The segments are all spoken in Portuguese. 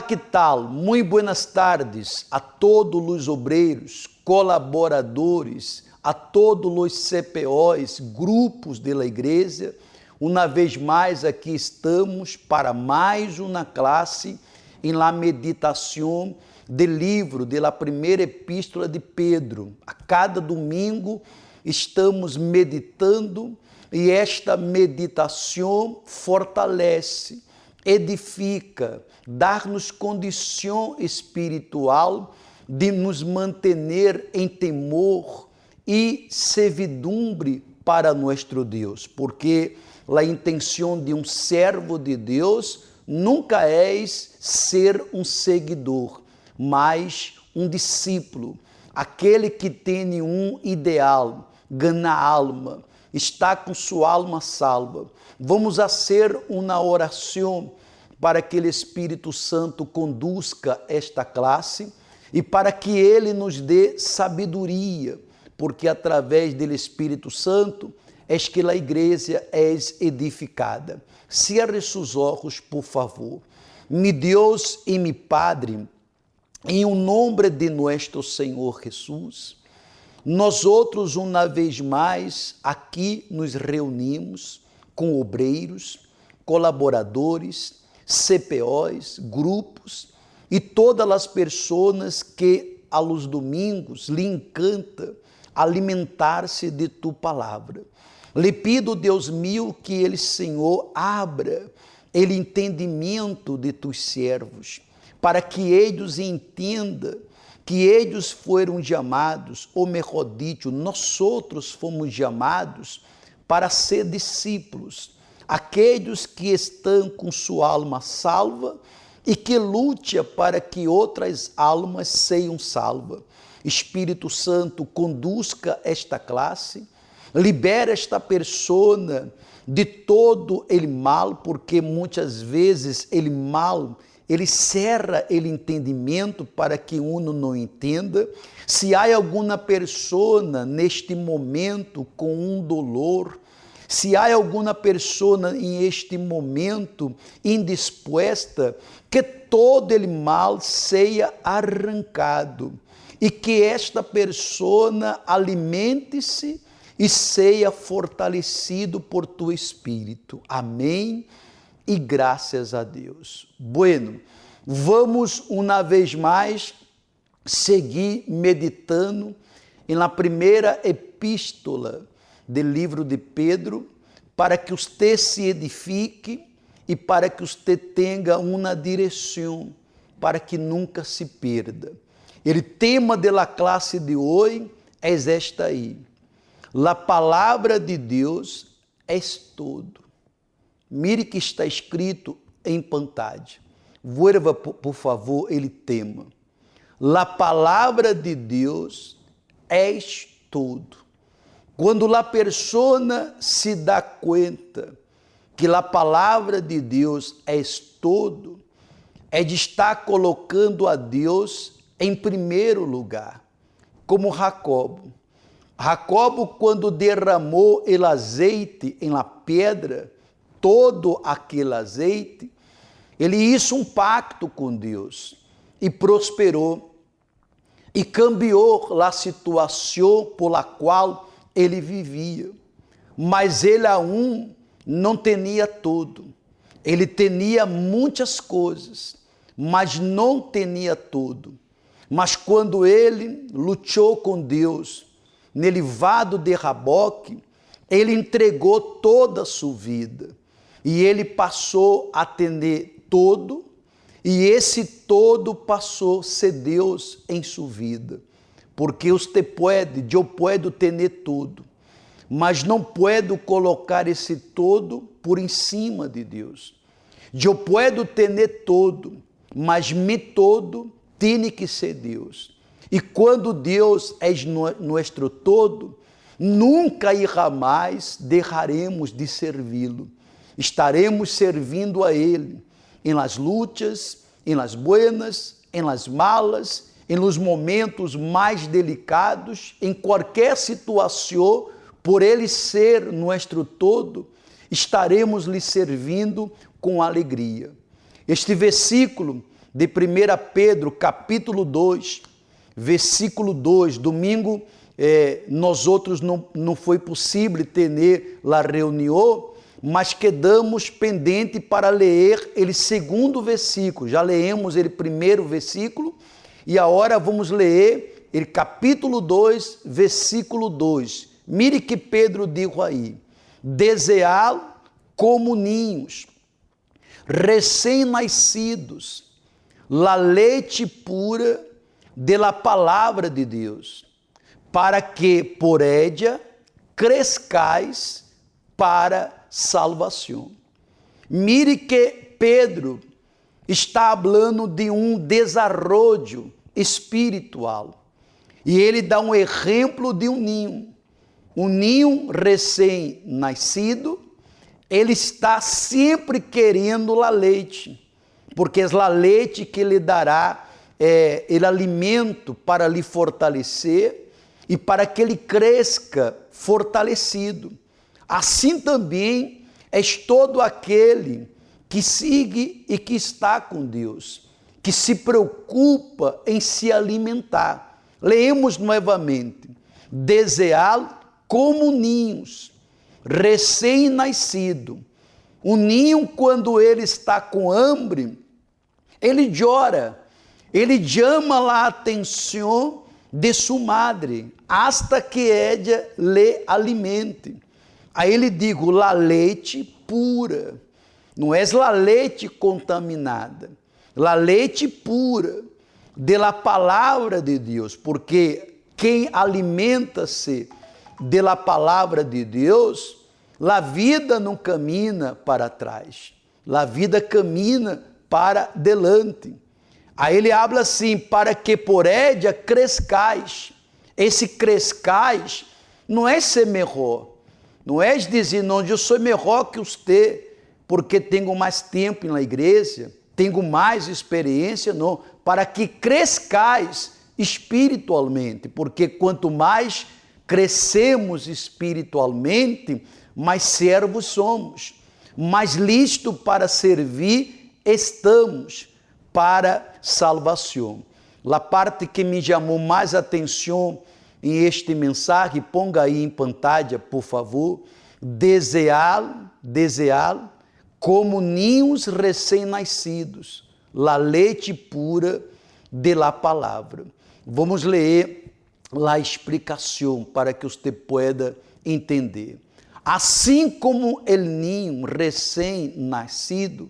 Olá, que tal? Muito buenas tardes a todos os obreiros, colaboradores, a todos os CPOs, grupos da igreja. Uma vez mais aqui estamos para mais uma classe em la meditação do livro da primeira epístola de Pedro. A cada domingo estamos meditando e esta meditação fortalece, edifica, dar-nos condição espiritual de nos manter em temor e servidumbre para nosso Deus, porque a intenção de um servo de Deus nunca é ser um seguidor, mas um discípulo, aquele que tem um ideal, ganhar alma, está com sua alma salva. Vamos fazer uma oração para que o Espírito Santo conduzca esta classe e para que ele nos dê sabedoria, porque através do Espírito Santo é que a igreja é edificada. Cierre seus olhos, por favor. Mi Deus e mi Padre, em nome de nosso Senhor Jesus, nós outros, uma vez mais, aqui nos reunimos com obreiros, colaboradores, CPOs, grupos e todas as pessoas que aos domingos lhe encanta alimentar-se de tu palavra. Lhe pido, Deus meu, que ele, Senhor, abra o entendimento de tus servos, para que eles entendam que eles foram chamados, ou melhor dito, nós outros fomos chamados para ser discípulos, aqueles que estão com sua alma salva e que lutam para que outras almas sejam salvas. Espírito Santo, conduzca esta classe, libera esta pessoa de todo ele mal, porque muitas vezes ele mal ele cerra o entendimento para que uno não entenda. Se há alguma pessoa neste momento com um dolor, se há alguma pessoa em este momento indisposta, que todo ele mal seja arrancado e que esta pessoa alimente-se e seja fortalecido por tu Espírito. Amém. E graças a Deus. Bueno, vamos uma vez mais seguir meditando na primeira epístola do livro de Pedro, para que você se edifique e para que você tenha uma direção, para que nunca se perda. O tema da classe de hoje é esta aí. A palavra de Deus é todo. Mire que está escrito em pantalla. Vuelva, por favor, ele tema. La palavra de Deus é todo. Quando a pessoa se dá conta que a palavra de Deus é todo, é de estar colocando a Deus em primeiro lugar, como Jacobo. Jacobo, quando derramou o azeite em la pedra, todo aquele azeite, ele hizo um pacto com Deus e prosperou e cambiou a situação por la qual ele vivia. Mas ele aún não tinha tudo. Ele tinha muitas coisas, mas não tinha tudo. Mas quando ele lutou com Deus, nele vado de Jaboque, ele entregou toda a sua vida. E ele passou a atender todo, e esse todo passou a ser Deus em sua vida. Porque eu posso ter tudo, mas não posso colocar esse todo por em cima de Deus. Eu posso ter todo, mas me todo tem que ser Deus. E quando Deus é nosso todo, nunca e jamais deixaremos de servi-lo. Estaremos servindo a Ele em las lutas, em las buenas, em las malas, em los momentos mais delicados, em qualquer situação, por Ele ser nosso todo, estaremos lhe servindo com alegria. Este versículo de 1 Pedro, capítulo 2, versículo 2. Domingo, nós outros não foi possível ter a reunião, mas quedamos pendente para ler ele segundo versículo. Já leemos ele primeiro versículo e agora vamos ler ele capítulo 2, versículo 2. Mire que Pedro disse aí: desejá-lo como ninhos, recém-nascidos, la leite pura de la palavra de Deus, para que por ella crescais para salvação. Mire que Pedro está falando de desenvolvimento espiritual. E ele dá exemplo de ninho. Ninho recém-nascido, ele está sempre querendo a leite, porque é a leite que lhe dará o alimento para lhe fortalecer e para que ele cresça fortalecido. Assim também é todo aquele que segue e que está com Deus, que se preocupa em se alimentar. Leemos novamente: desejá-lo como ninhos, recém-nascido. O ninho, quando ele está com hambre, ele chora, ele chama a atenção de sua madre, hasta que ella lhe alimente. Aí ele digo, la leite pura, não é la leite contaminada, la leite pura, de la palavra de Deus, porque quem alimenta-se de la palavra de Deus, a vida não camina para trás, a vida camina para delante. Aí ele habla assim, para que por ella crescais. Esse crescais não é ser melhor, não é dizer, não, eu sou melhor que você, porque tenho mais tempo na igreja, tenho mais experiência, não, para que crescais espiritualmente, porque quanto mais crescemos espiritualmente, mais servos somos, mais listos para servir estamos para salvação. A parte que me chamou mais atenção em este mensagem, ponga aí em pantalla, por favor: desejá-lo como ninhos recém-nascidos, la leite pura de la palavra. Vamos ler a explicação para que você pueda entender. Assim como o ninho recém-nascido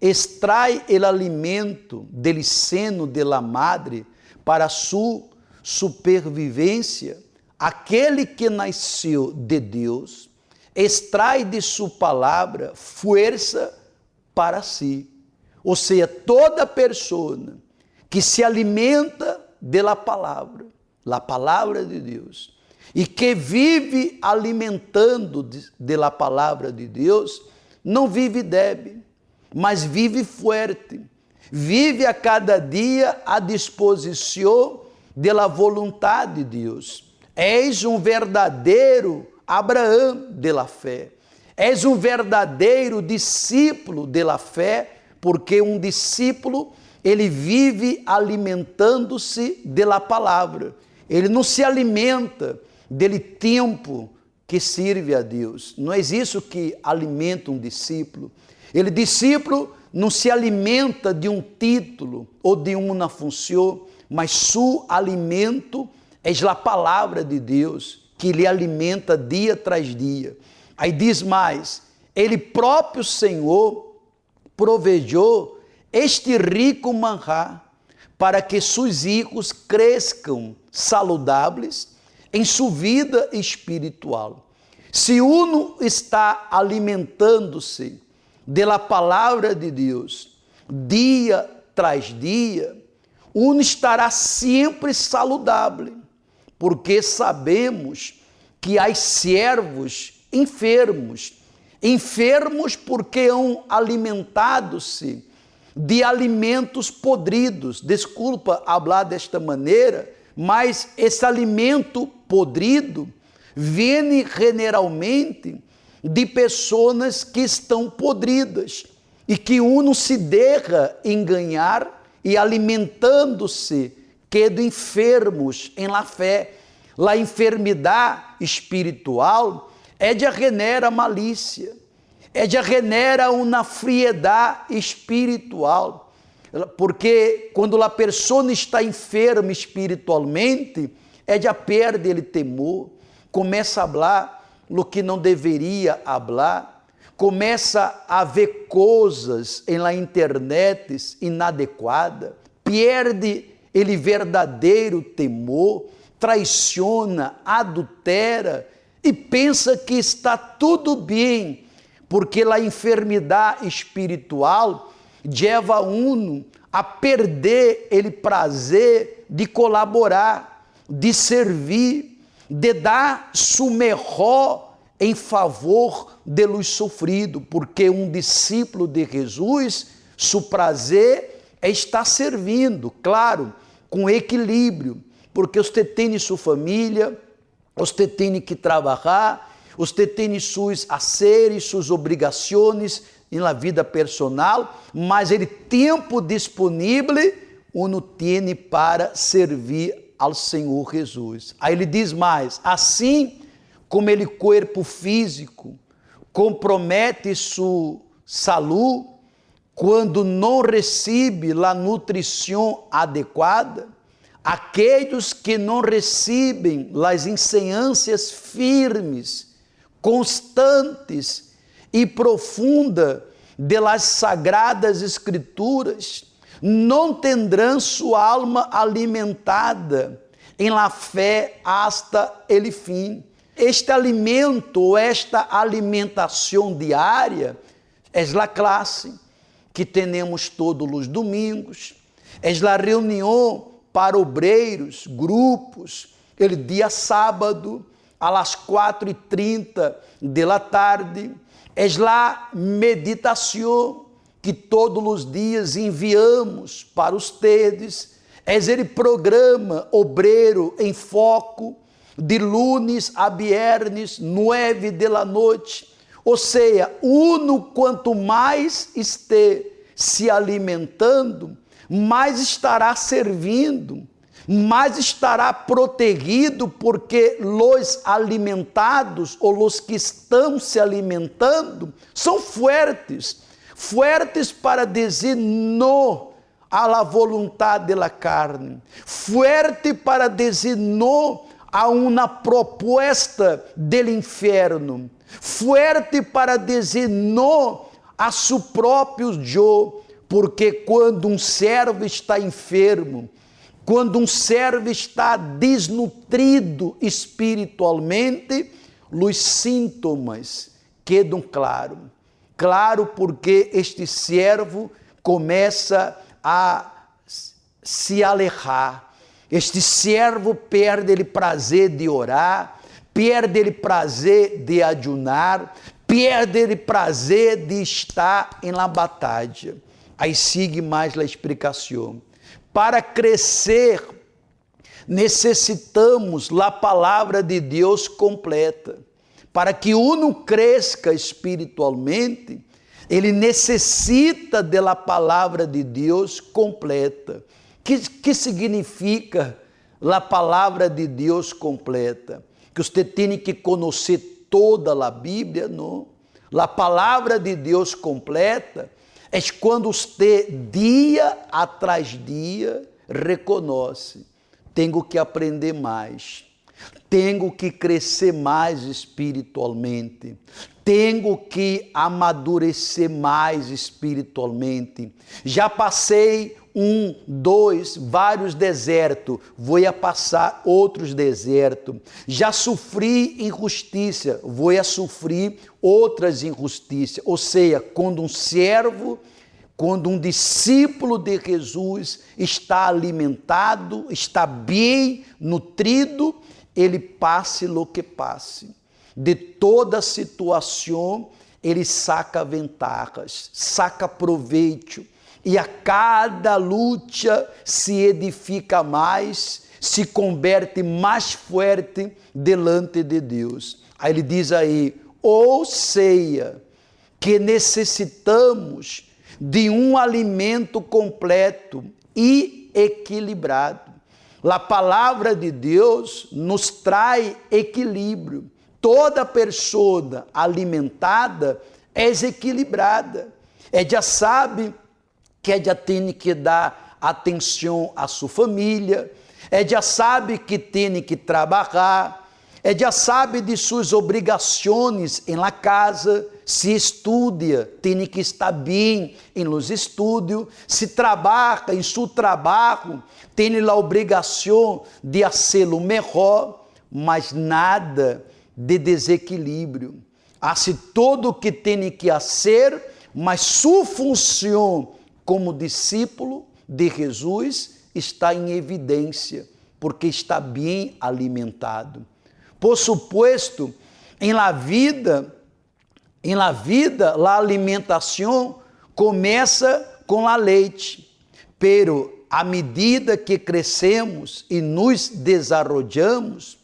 extrai o alimento del seno de la madre para sua supervivência, aquele que nasceu de Deus extrai de sua palavra força para si. Ou seja, toda pessoa que se alimenta da palavra de Deus, e que vive alimentando da palavra de Deus, não vive débil, mas vive forte, vive a cada dia à disposição da vontade de Deus. És verdadeiro Abraão de la fé, és verdadeiro discípulo de la fé, porque discípulo, ele vive alimentando-se da palavra, ele não se alimenta dele tempo que sirve a Deus. Não é isso que alimenta discípulo. Ele, discípulo, não se alimenta de título ou de uma função, mas seu alimento é a palavra de Deus, que lhe alimenta dia tras dia. Aí diz mais: ele próprio Senhor provejou este rico manjar para que seus hijos cresçam saudáveis em sua vida espiritual. Se uno está alimentando-se da palavra de Deus dia tras dia, uno estará sempre saudável, porque sabemos que há servos enfermos porque hão alimentado-se de alimentos podridos. Desculpa falar desta maneira, mas esse alimento podrido vem generalmente de pessoas que estão podridas e que uno se deixa enganar e alimentando-se, quedam enfermos em la fé. La enfermidade espiritual ella genera malícia, ella genera uma friedade espiritual, porque quando a pessoa está enferma espiritualmente, ella perde o temor, começa a falar o que não deveria falar, começa a ver coisas na internet inadequadas, perde ele verdadeiro temor, traiciona, adultera e pensa que está tudo bem, porque a enfermidade espiritual leva uno a perder o prazer de colaborar, de servir, de dar su melhor em favor de los sofridos, porque discípulo de Jesus, seu prazer é estar servindo, claro, com equilíbrio, porque você tem sua família, você tem que trabalhar, você tem seus haceres, suas obrigações na vida personal, mas o tempo disponível uno tem para servir ao Senhor Jesus. Aí ele diz mais, assim como ele corpo físico compromete sua saúde quando não recebe a nutrição adequada, aqueles que não recebem as ensinanças firmes, constantes e profundas das sagradas escrituras, não tendrão sua alma alimentada em la fé hasta el fim. Este alimento, esta alimentação diária, é a classe que temos todos os domingos, é a reunião para obreiros, grupos, el dia sábado, às 4h30 da tarde, é a meditação que todos os dias enviamos para ustedes, é o programa Obreiro em Foco, de lunes a viernes, 9 da noite, ou seja, uno quanto mais esteja se alimentando, mais estará servindo, mais estará protegido, porque os alimentados ou os que estão se alimentando são fortes para dizer não à la vontade da carne, forte para dizer não a uma proposta do inferno, forte para dizer não a seu próprio eu, porque quando servo está enfermo, quando servo está desnutrido espiritualmente, os sintomas quedam claro porque este servo começa a se alejar, este servo perde o prazer de orar, perde o prazer de ayunar, perde o prazer de estar em la batalha. Aí sigue mais a explicação. Para crescer, necessitamos a palavra de Deus completa. Para que uno cresça espiritualmente, ele necessita da palavra de Deus completa. Que significa a palavra de Deus completa? Que você tem que conhecer toda a Bíblia? Não. A palavra de Deus completa é quando você, dia atrás dia, reconhece: tenho que aprender mais, tenho que crescer mais espiritualmente, tenho que amadurecer mais espiritualmente. Já passei vários desertos, vou a passar outros desertos. Já sofri injustiça, vou a sofrer outras injustiças. Ou seja, quando servo, quando discípulo de Jesus está alimentado, está bem nutrido, ele passe o que passe. De toda situação, ele saca vantagens, saca proveito. E a cada luta se edifica mais, se converte mais forte delante de Deus. Aí ele diz aí, ou seja, que necessitamos de um alimento completo, e equilibrado. A palavra de Deus nos traz equilíbrio. Toda pessoa alimentada é equilibrada. Ela sabe que ela tem que dar atenção à sua família, ela sabe que tem que trabalhar, ela sabe de suas obrigações em la casa, se estuda, tem que estar bem em los estudos, se trabalha em seu trabalho, tem a obrigação de fazê-lo melhor, mas nada de desequilíbrio. Hace todo o que tem que fazer, mas sua função como discípulo de Jesus está em evidência, porque está bem alimentado. Por supuesto, em la vida, a alimentação começa com a leite, pero à medida que crescemos e nos desarrollamos,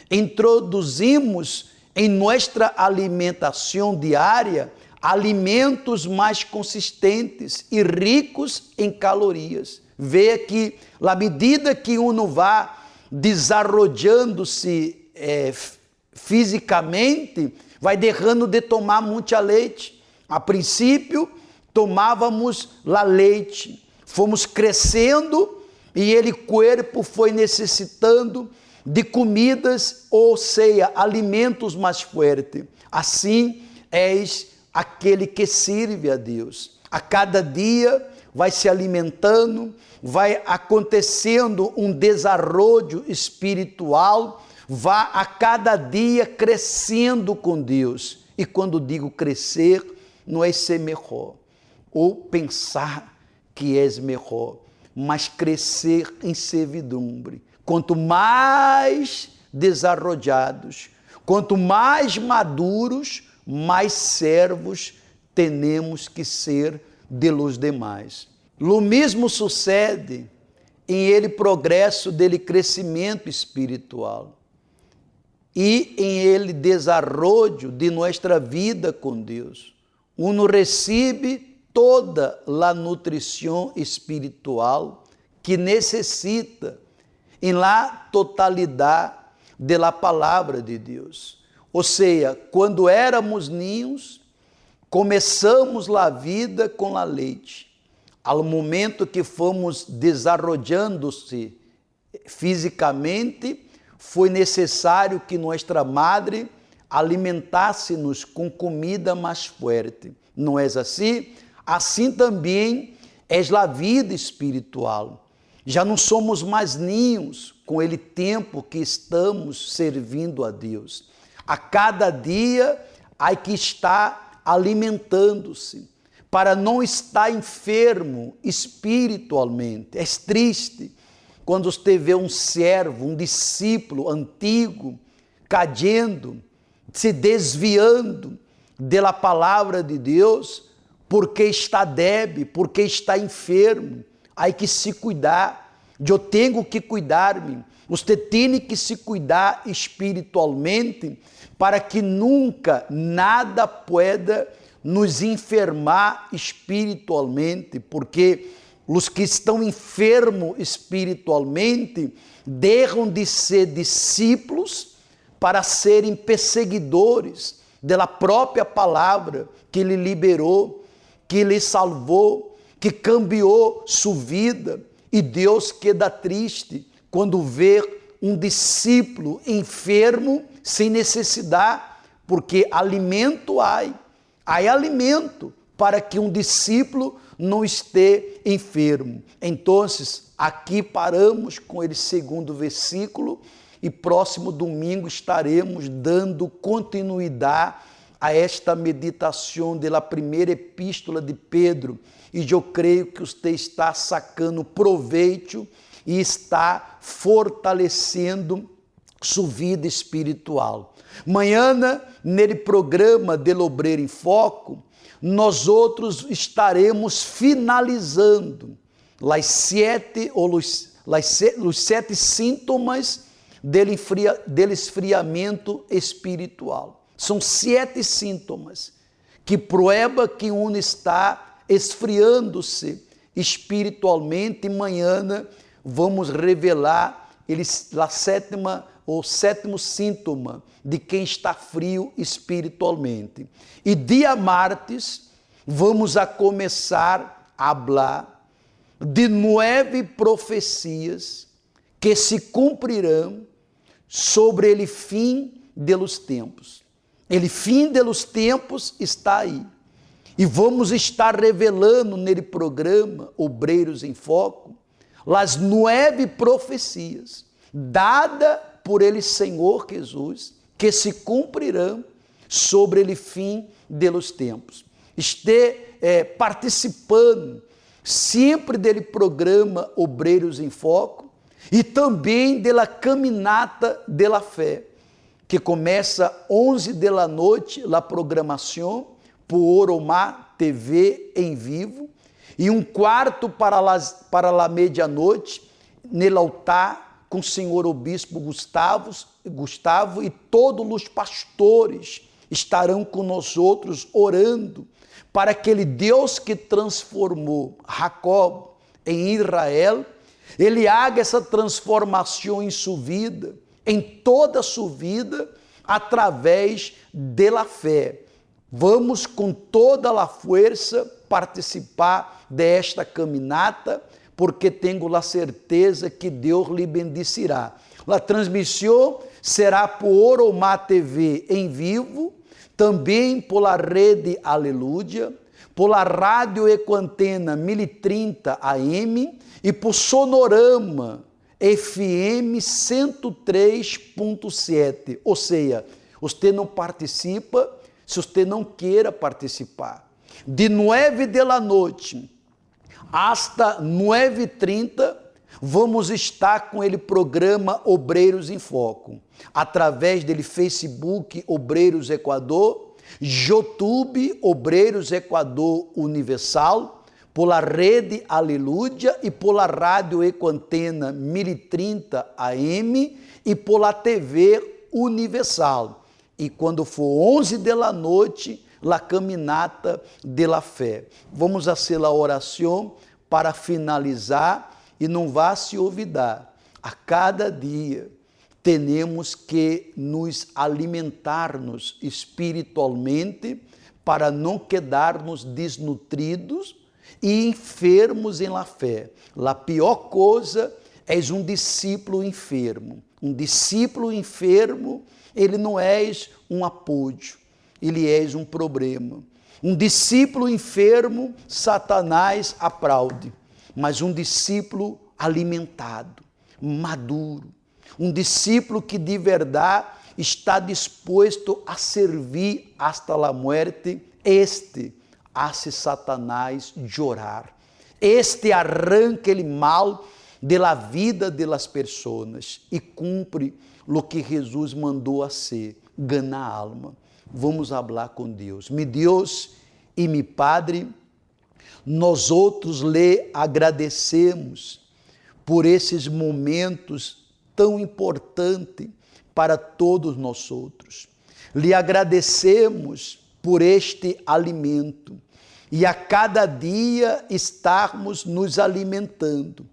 introduzimos em nossa alimentação diária alimentos mais consistentes e ricos em calorias. Vê que, à medida que uno vai desarrollando-se fisicamente, vai deixando de tomar muita leite. A princípio, tomávamos leite, fomos crescendo e o corpo foi necessitando de comidas, ou seja, alimentos mais fortes. Assim és aquele que serve a Deus. A cada dia vai se alimentando, vai acontecendo um desenvolvimento espiritual, vai a cada dia crescendo com Deus. E quando digo crescer, não é ser melhor, ou pensar que és melhor, mas crescer em servidumbre. Quanto mais desarrollados, quanto mais maduros, mais servos temos que ser de los demais. O mesmo sucede em ele progresso dele crescimento espiritual e em ele desenvolvimento de nossa vida com Deus. Uno recebe toda a nutrição espiritual que necessita em la totalidade de la palavra de Deus. Ou seja, quando éramos ninhos, começamos a vida com a leite. Ao momento que fomos desarrollando-se fisicamente, foi necessário que nossa madre alimentasse-nos com comida mais forte. Não é assim? Assim também é a vida espiritual. Já não somos mais ninhos com ele tempo que estamos servindo a Deus. A cada dia há que estar alimentando-se para não estar enfermo espiritualmente. É triste quando você vê um servo, um discípulo antigo, caindo, se desviando da palavra de Deus, porque está débil, porque está enfermo. Há que se cuidar. Eu tenho que cuidar-me. Você tem que se cuidar espiritualmente para que nunca nada pueda nos enfermar espiritualmente, porque os que estão enfermos espiritualmente deixam de ser discípulos para serem perseguidores da própria palavra que lhe liberou, que lhe salvou, que cambiou sua vida. E Deus queda triste quando vê um discípulo enfermo sem necessidade, porque alimento há alimento para que um discípulo não esteja enfermo. Então, aqui paramos com esse segundo versículo e próximo domingo estaremos dando continuidade a esta meditação da primeira epístola de Pedro. E eu creio que você está sacando proveito e está fortalecendo sua vida espiritual. Amanhã, nele programa del Obreiro em Foco, nós outros estaremos finalizando os 7 sintomas del esfriamento espiritual. São 7 sintomas que prueba que um está esfriando-se espiritualmente. Manhã vamos revelar o sétimo síntoma de quem está frio espiritualmente. E dia martes vamos a começar a falar de 9 profecias que se cumprirão sobre o fim dos tempos. O fim dos tempos está aí. E vamos estar revelando nele programa Obreiros em Foco as 9 profecias dadas por ele Senhor Jesus, que se cumprirão sobre o fim dos tempos. Participando sempre dele programa Obreiros em Foco e também da Caminata da Fé, que começa 11 da noite, a programação por Oromar TV em vivo, e um quarto para a medianoite, no altar, com o senhor Obispo Gustavo, e todos os pastores estarão com nós outros orando para aquele Deus que transformou Jacob em Israel, ele haga essa transformação em sua vida, em toda a sua vida, através da fé. Vamos com toda a força participar desta caminata, porque tenho a certeza que Deus lhe bendecirá. A transmissão será por Oromar TV em vivo, também pela rede Aleluia, pela rádio Ecoantena 1030 AM e por Sonorama FM 103.7. Ou seja, você não participa se você não queira participar. De 9 da noite hasta 9h30, vamos estar com ele programa Obreiros em Foco, através dele Facebook Obreiros Equador, YouTube Obreiros Equador Universal, pela rede Aleluia e pela rádio Ecoantena 1030 AM e pela TV Universal. E quando for 11 da noite, a caminata da fé. Vamos fazer a oração para finalizar e não vá se olvidar. A cada dia temos que nos alimentar-nos espiritualmente para não quedarmos desnutridos e enfermos em la fé. A pior coisa é um discípulo enfermo. Um discípulo enfermo, ele não é um apoio, ele é um problema. Um discípulo enfermo, Satanás aplaude, mas um discípulo alimentado, maduro, um discípulo que de verdade está disposto a servir hasta a morte, hace Satanás chorar. Arranca ele mal de la vida de las pessoas e cumpre lo que Jesus mandou a ser, ganhar alma. Vamos falar com Deus. Mi Deus e mi Padre, nós outros lhe agradecemos por esses momentos tão importantes para todos nós outros. Lhe agradecemos por este alimento e a cada dia estarmos nos alimentando.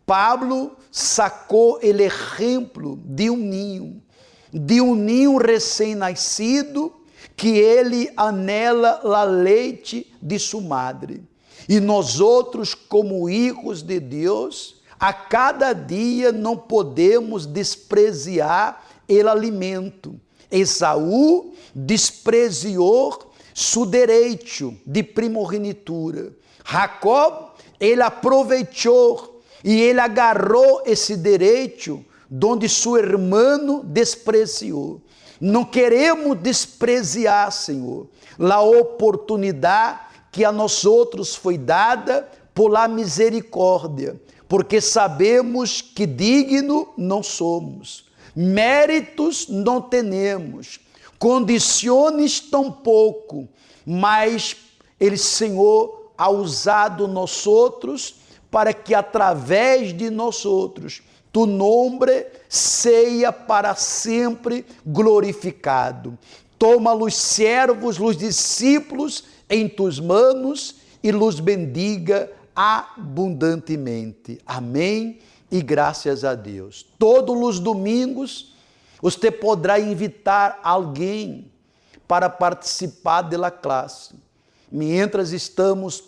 Pablo sacou o exemplo de um ninho recém-nascido, que ele anela a leite de sua madre. E nós outros, como hijos de Deus, a cada dia não podemos desprezar o alimento. Esaú desprezou seu direito de primogenitura. Jacob, ele aproveitou e ele agarrou esse direito donde seu irmão desprezou. Não queremos desprezar, Senhor, a oportunidade que a nós outros foi dada por la misericórdia, porque sabemos que digno não somos, méritos não temos, condições tampouco, mas ele, Senhor, ha usado nós outros para que através de nós outros tu nome seja para sempre glorificado. Toma os servos, os discípulos em tus manos e los bendiga abundantemente. Amém? E graças a Deus. Todos os domingos, você poderá invitar alguém para participar da classe. Mientras estamos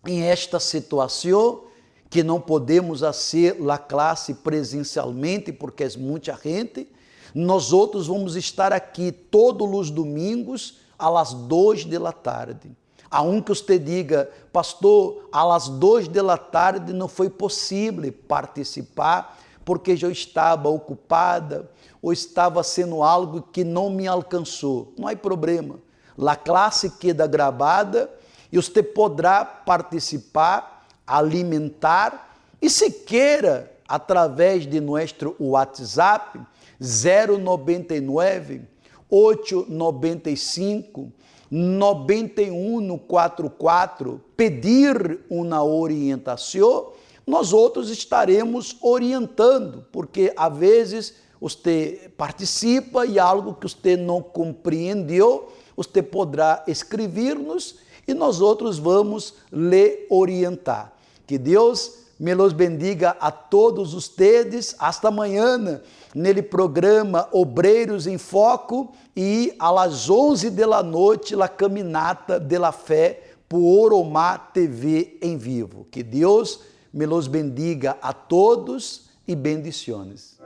em esta situação, que não podemos fazer a classe presencialmente, porque é muita gente, nós outros vamos estar aqui todos os domingos, às 2 da tarde. Aunque você diga, pastor, às 2 da tarde não foi possível participar, porque eu estava ocupada, ou estava sendo algo que não me alcançou. Não há problema. A classe queda gravada e você poderá participar, alimentar, e se queira, através de nosso WhatsApp, 099 895 9144, pedir uma orientação, nós outros estaremos orientando, porque às vezes você participa e algo que você não compreendeu, você poderá escrever-nos e nós outros vamos lhe orientar. Que Deus me los bendiga a todos ustedes. Hasta amanhã, nele programa Obreiros em Foco e às 11 da noite, a caminata de la fé por Oromá TV em vivo. Que Deus me los bendiga a todos e bendiciones.